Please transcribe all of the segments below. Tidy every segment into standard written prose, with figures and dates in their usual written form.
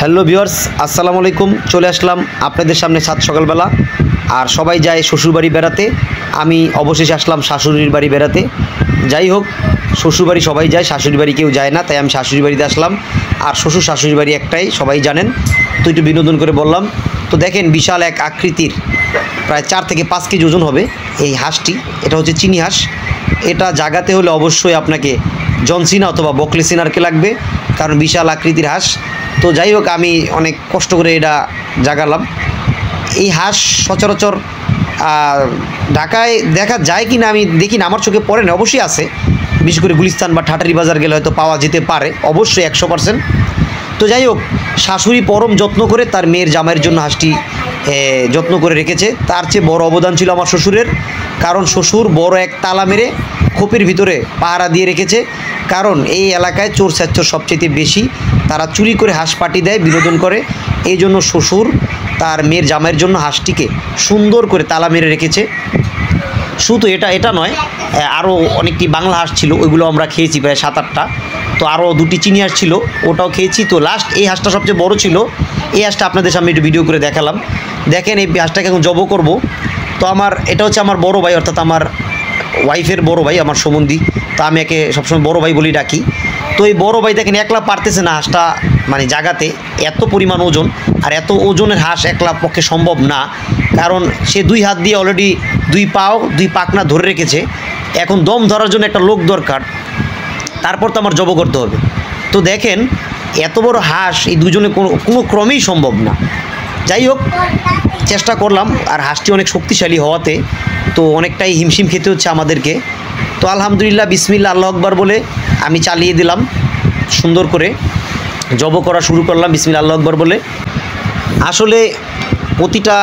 Hello viewers, আসসালামু আলাইকুম। চলে আসলাম আপনাদের সামনে সাত সকালবেলা। আর সবাই যায় শ্বশুরবাড়ি বেড়াতে, আমি অবশেষে আসলাম শাশুড়ির বাড়ি বেড়াতে। যাই হোক, শ্বশুরবাড়ি সবাই যায়, শাশুড়ি বাড়ি কেউ যায় না, তাই আমি শাশুড়ি বাড়িতে আসলাম। আর শ্বশুর শাশুড়ি বাড়ি একটাই, সবাই জানেন। তো একটু বিনোদন করে বললাম। তো দেখেন, বিশাল এক আকৃতির প্রায় 4 থেকে 5 কেজি ওজন হবে এই হাঁসটি। এটা হচ্ছে চিনি হাঁস। এটা জাগাতে হলে অবশ্যই আপনাকে জনসিনা অথবা বকলেসিনারকে লাগবে, কারণ বিশাল আকৃতির হাঁস। তো যাই হোক, আমি অনেক কষ্ট করে এটা জাগালাম। এই হাঁস সচরাচর ঢাকায় দেখা যায় কি না আমি দেখি না, আমার চোখে পড়ে না। অবশ্যই আছে, বিশেষ করে গুলিস্তান বা ঠাটারি বাজার গেলে হয়তো পাওয়া যেতে পারে, অবশ্যই 100%। তো যাই হোক, শাশুড়ি পরম যত্ন করে তার মেয়ের জামাইয়ের জন্য হাঁসটি যত্ন করে রেখেছে। তার চেয়ে বড় অবদান ছিল আমার শ্বশুরের, কারণ শ্বশুর বড় এক তালা মেরে খোপের ভিতরে পাহারা দিয়ে রেখেছে। কারণ এই এলাকায় চোর স্যাচ্চর সবচেয়ে বেশি, তারা চুরি করে হাঁস পাটি দেয়, বিনোদন করে। এই জন্য শ্বশুর তার মেয়ের জামাইয়ের জন্য হাঁসটিকে সুন্দর করে তালা মেরে রেখেছে। শুধু এটা নয়, আরও অনেকটি বাংলা হাঁস ছিল, ওইগুলো আমরা খেয়েছি প্রায় 7-8টা। তো আরও 2টি চিনি হাঁস ছিল, ওটাও খেয়েছি। তো লাস্ট এই হাঁসটা সবচেয়ে বড় ছিল। এই হাঁসটা আপনাদের সামনে একটু ভিডিও করে দেখালাম। দেখেন, এই হাঁসটাকে এখন জব করব। তো এটা হচ্ছে আমার বড় ভাই, অর্থাৎ আমার ওয়াইফের বড় ভাই, আমার সম্বন্ধী। তো আমি একে সবসময় বড় ভাই বলি ডাকি। তো এই বড় ভাই দেখেন একলা পারতেছে না হাঁসটা মানে জাগাতে, এত পরিমাণ ওজন। আর এত ওজনের হাঁস একলা পক্ষে সম্ভব না, কারণ সে 2 হাত দিয়ে অলরেডি 2 পাও 2 পাখনা ধরে রেখেছে। এখন দম ধরার জন্য একটা লোক দরকার, তারপর তো আমার জব করতে হবে। তো দেখেন, এত বড় হাঁস এই দুজনে কোনো ক্রমেই সম্ভব না। যাই হোক, চেষ্টা করলাম। আর হাঁসটি অনেক শক্তিশালী হওয়াতে তো অনেকটাই হিমশিম খেতে হচ্ছে আমাদেরকে। তো আলহামদুলিল্লাহ, বিসমিল্লাহ, আল্লাহ আকবার বলে আমি চালিয়ে দিলাম, সুন্দর করে জব করা শুরু করলাম বিসমিল্লাহ আল্লাহ আকবার বলে। আসলে প্রতিটা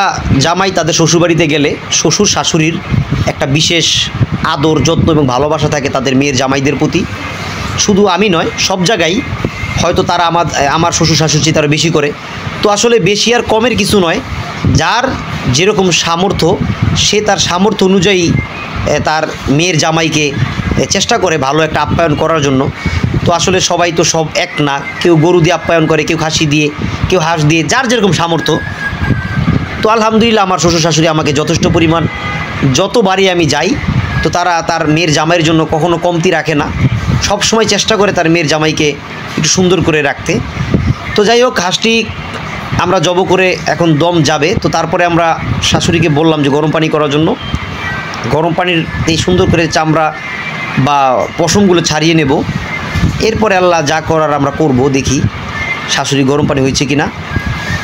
জামাই তাদের শ্বশুরবাড়িতে গেলে শ্বশুর শাশুড়ির একটা বিশেষ আদর, যত্ন এবং ভালোবাসা থাকে তাদের মেয়ের জামাইদের প্রতি। শুধু আমি নয়, সব জায়গায় হয়তো তারা আমার শ্বশুর শাশুড়ি তারা বেশি করে। তো আসলে বেশি আর কমের কিছু নয়, যার যেরকম সামর্থ্য সে তার সামর্থ্য অনুযায়ী তার মেয়ের জামাইকে চেষ্টা করে ভালো একটা আপ্যায়ন করার জন্য। তো আসলে সবাই তো সব এক না, কেউ গরু দিয়ে আপ্যায়ন করে, কেউ খাসি দিয়ে, কেউ হাঁস দিয়ে, যার যেরকম সামর্থ্য। তো আলহামদুলিল্লাহ, আমার শ্বশুর শাশুড়ি আমাকে যথেষ্ট পরিমাণ, যতবারই আমি যাই তো তারা তার মেয়ের জামাইয়ের জন্য কখনো কমতি রাখে না, সব সময় চেষ্টা করে তার মেয়ের জামাইকে একটু সুন্দর করে রাখতে। তো যাই হোক, হাঁসটি আমরা জব করে এখন দম যাবে। তো তারপরে আমরা শাশুড়িকে বললাম যে গরম পানি করার জন্য। গরম পানির এই সুন্দর করে চামড়া বা পশমগুলো ছাড়িয়ে নেব। এরপরে আল্লাহ যা করার আমরা করব, দেখি শাশুড়ি গরম পানি হয়েছে কি না।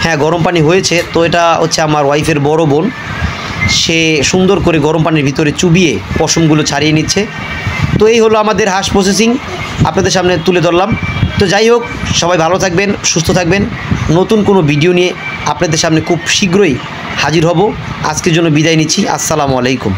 হ্যাঁ, গরম পানি হয়েছে। তো এটা হচ্ছে আমার ওয়াইফের বড় বোন, সে সুন্দর করে গরম পানির ভিতরে চুবিয়ে পশমগুলো ছাড়িয়ে নিচ্ছে। তো এই হলো আমাদের হাঁস প্রসেসিং, আপনাদের সামনে তুলে ধরলাম। তো যাই হোক, সবাই ভালো থাকবেন, সুস্থ থাকবেন। নতুন কোনো ভিডিও নিয়ে আপনাদের সামনে খুব শীঘ্রই হাজির হব। আজকের জন্য বিদায় নিচ্ছি। আসসালামু আলাইকুম।